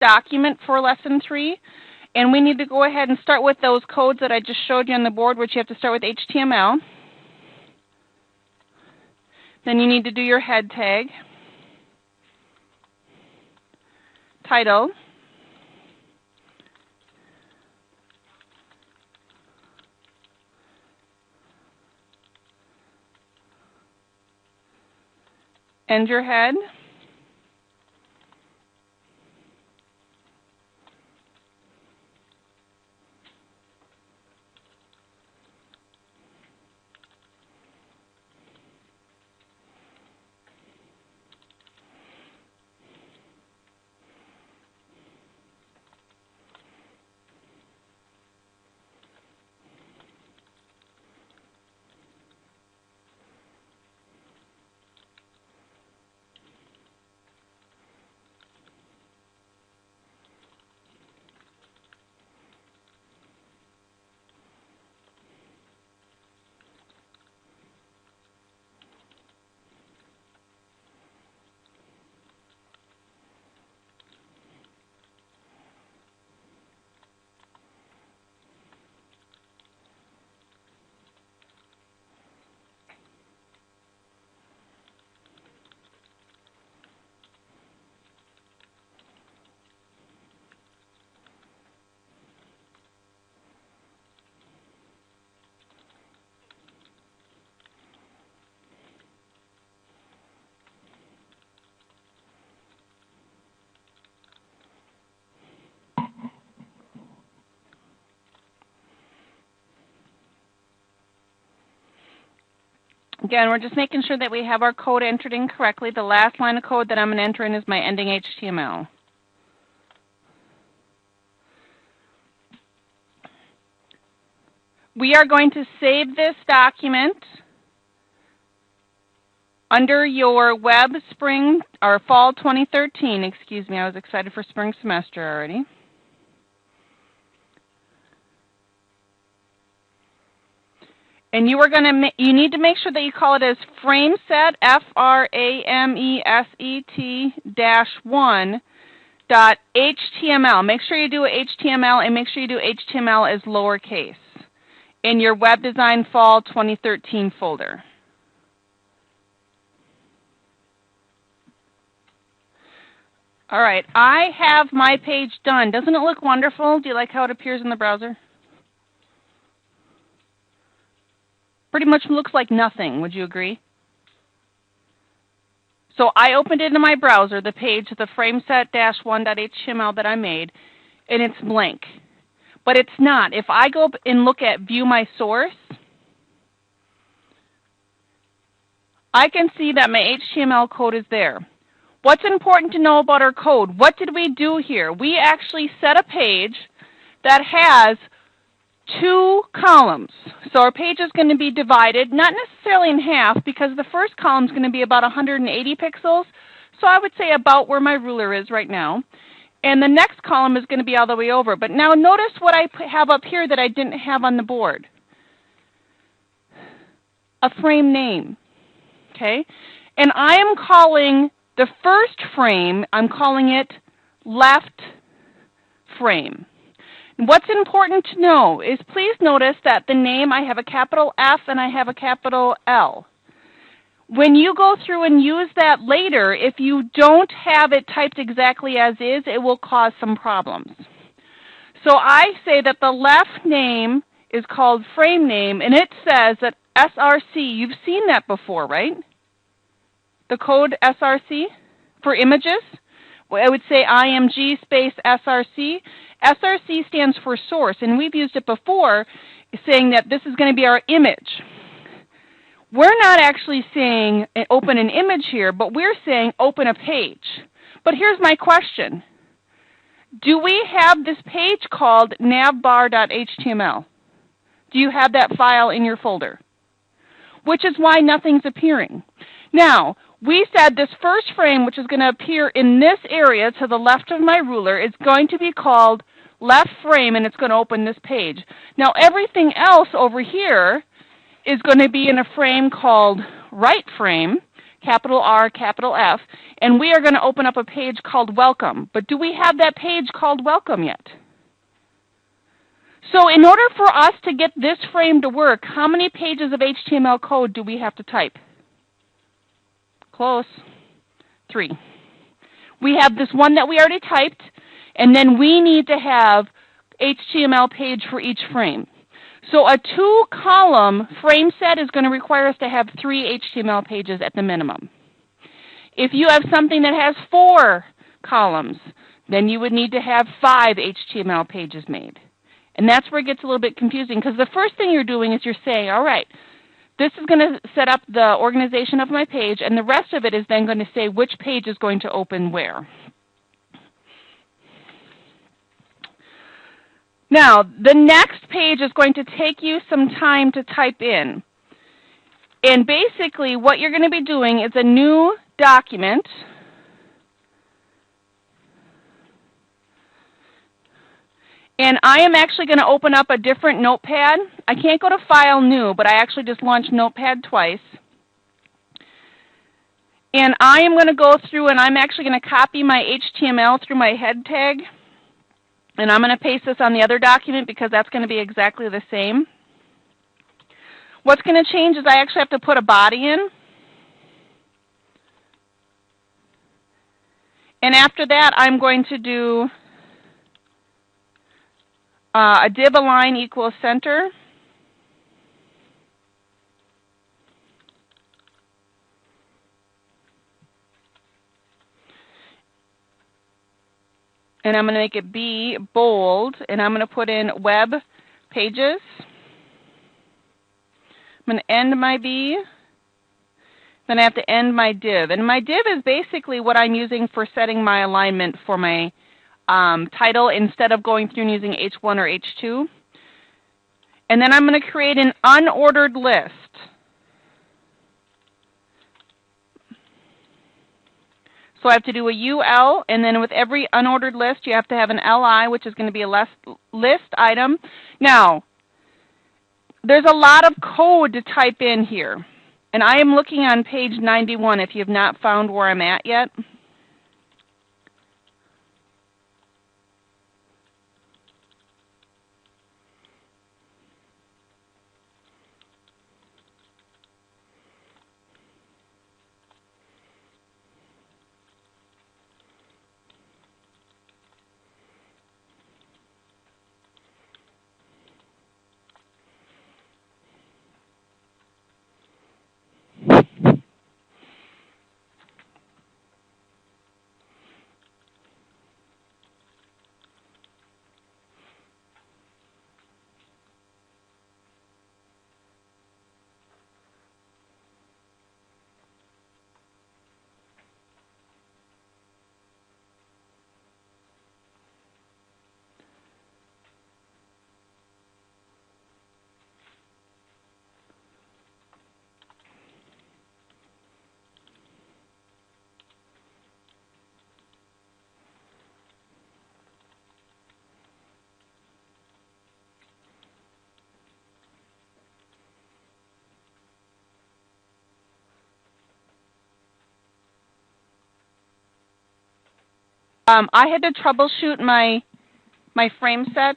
document for lesson 3. And we need to go ahead and start with those codes that I just showed you on the board, which you have to start with HTML. Then you need to do your head tag, title, and your head. Again, we're just making sure that we have our code entered in correctly. The last line of code that I'm going to enter in is my ending HTML. We are going to save this document under your web spring or fall 2013. Excuse me, I was excited for spring semester already. And you need to make sure that you call it as frameset, frameset-1.html. Make sure you do HTML, and make sure you do HTML as lowercase in your Web Design Fall 2013 folder. All right, I have my page done. Doesn't it look wonderful? Do you like how it appears in the browser? Pretty much looks like nothing, would you agree? So I opened it in my browser, the page, the frameset-1.html that I made, and it's blank. But it's not. If I go and look at View My Source, I can see that my HTML code is there. What's important to know about our code? What did we do here? We actually set a page that has 2 columns. So our page is going to be divided, not necessarily in half, because the first column is going to be about 180 pixels. So I would say about where my ruler is right now. And the next column is going to be all the way over. But now notice what I have up here that I didn't have on the board. A frame name. Okay? And I am calling the first frame, I'm calling it left frame. What's important to know is please notice that the name, I have a capital F and I have a capital L. When you go through and use that later, if you don't have it typed exactly as is, it will cause some problems. So I say that the left name is called frame name, and it says that SRC, you've seen that before, right? The code SRC for images. I would say IMG space SRC. SRC stands for source, and we've used it before saying that this is going to be our image. We're not actually saying open an image here, but we're saying open a page. But here's my question. Do we have this page called navbar.html? Do you have that file in your folder? Which is why nothing's appearing. Now, we said this first frame, which is going to appear in this area to the left of my ruler, is going to be called left frame, and it's going to open this page. Now, everything else over here is going to be in a frame called right frame, capital R, capital F, and we are going to open up a page called Welcome. But do we have that page called Welcome yet? So in order for us to get this frame to work, how many pages of HTML code do we have to type? Close. 3. We have this one that we already typed, and then we need to have HTML page for each frame. So a 2-column frame set is going to require us to have 3 HTML pages at the minimum. If you have something that has 4 columns, then you would need to have 5 HTML pages made. And that's where it gets a little bit confusing, because the first thing you're doing is you're saying, all right, this is going to set up the organization of my page, and the rest of it is then going to say which page is going to open where. Now, the next page is going to take you some time to type in. And basically, what you're going to be doing is a new document. And I am actually going to open up a different notepad. I can't go to File, New, but I actually just launched Notepad twice. And I am going to go through and I'm actually going to copy my HTML through my head tag. And I'm going to paste this on the other document because that's going to be exactly the same. What's going to change is I actually have to put a body in. And after that, I'm going to do a div align equals center. And I'm going to make it B bold, and I'm going to put in web pages. I'm going to end my B. Then I have to end my div. And my div is basically what I'm using for setting my alignment for my title instead of going through and using H1 or H2. And then I'm going to create an unordered list. So I have to do a UL, and then with every unordered list, you have to have an LI, which is going to be a list item. Now, there's a lot of code to type in here. And I am looking on page 91 if you have not found where I'm at yet. I had to troubleshoot my frame set.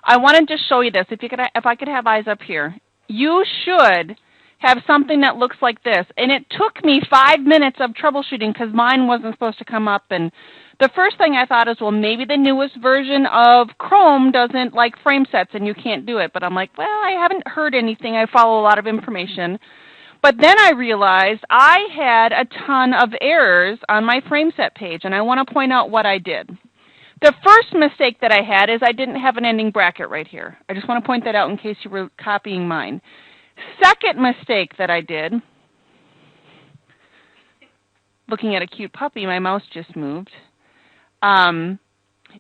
I wanted to show you this. If I could have eyes up here. You should have something that looks like this. And it took me 5 minutes of troubleshooting because mine wasn't supposed to come up. And the first thing I thought is, well, maybe the newest version of Chrome doesn't like frame sets and you can't do it. But I'm like, well, I haven't heard anything. I follow a lot of information. But then I realized I had a ton of errors on my frameset page, and I want to point out what I did. The first mistake that I had is I didn't have an ending bracket right here. I just want to point that out in case you were copying mine. Second mistake that I did, looking at a cute puppy, my mouse just moved,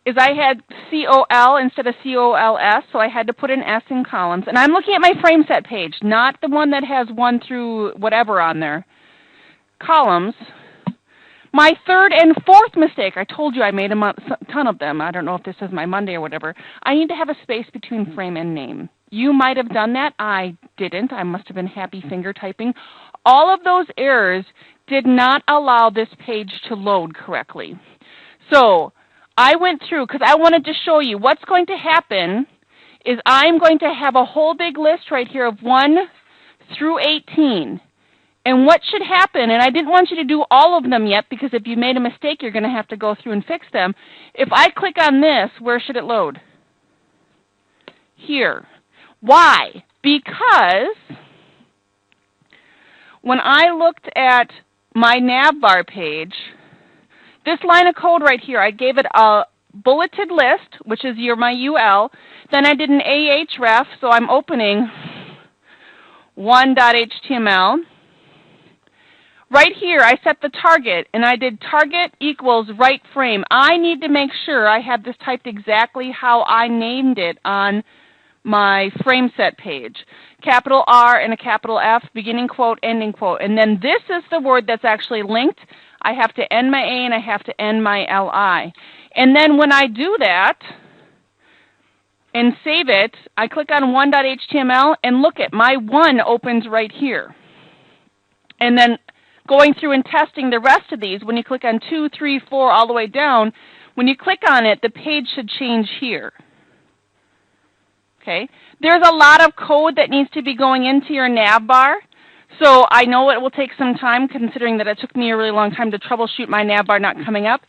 is I had COL instead of COLS, so I had to put an S in columns. And I'm looking at my frameset page, not the one that has 1 through whatever on there. Columns. My third and fourth mistake, I told you I made a ton of them. I don't know if this is my Monday or whatever. I need to have a space between frame and name. You might have done that. I didn't. I must have been happy finger typing. All of those errors did not allow this page to load correctly. So I went through, because I wanted to show you what's going to happen is I'm going to have a whole big list right here of 1 through 18. And what should happen, and I didn't want you to do all of them yet, because if you made a mistake, you're going to have to go through and fix them. If I click on this, where should it load? Here. Why? Because when I looked at my navbar page, this line of code right here, I gave it a bulleted list, which is my UL. Then I did an ahref, so I'm opening 1.html. Right here, I set the target, and I did target equals right frame. I need to make sure I have this typed exactly how I named it on my frameset page. Capital R and a capital F, beginning quote, ending quote. And then this is the word that's actually linked. I have to end my A and I have to end my LI. And then when I do that and save it, I click on 1.html and look at my 1 opens right here. And then going through and testing the rest of these, when you click on 2, 3, 4, all the way down, when you click on it, the page should change here. Okay? There's a lot of code that needs to be going into your navbar, so I know it will take some time, considering that it took me a really long time to troubleshoot my navbar not coming up.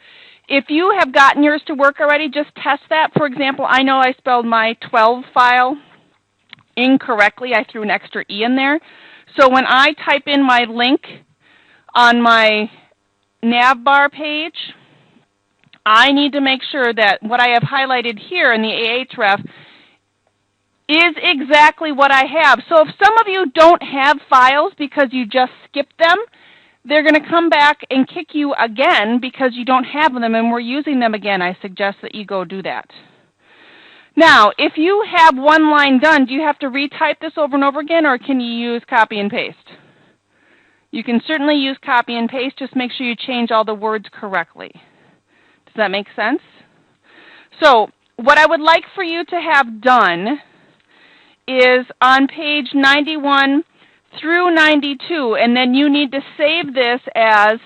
If you have gotten yours to work already, just test that. For example, I know I spelled my 12 file incorrectly. I threw an extra E in there. So when I type in my link on my navbar page, I need to make sure that what I have highlighted here in the ahref is exactly what I have. So if some of you don't have files because you just skipped them, they're going to come back and kick you again because you don't have them and we're using them again. I suggest that you go do that. Now, if you have one line done, do you have to retype this over and over again, or can you use copy and paste? You can certainly use copy and paste. Just make sure you change all the words correctly. Does that make sense? So what I would like for you to have done is on page 91 through 92, and then you need to save this as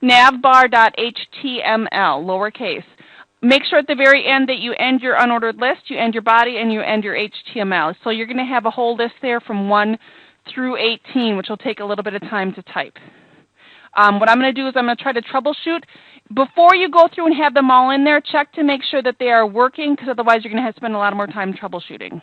navbar.html, lowercase. Make sure at the very end that you end your unordered list, you end your body, and you end your HTML. So you're going to have a whole list there from 1 through 18, which will take a little bit of time to type. What I'm going to do is I'm going to try to troubleshoot. Before you go through and have them all in there, check to make sure that they are working, because otherwise you're going to have to spend a lot more time troubleshooting.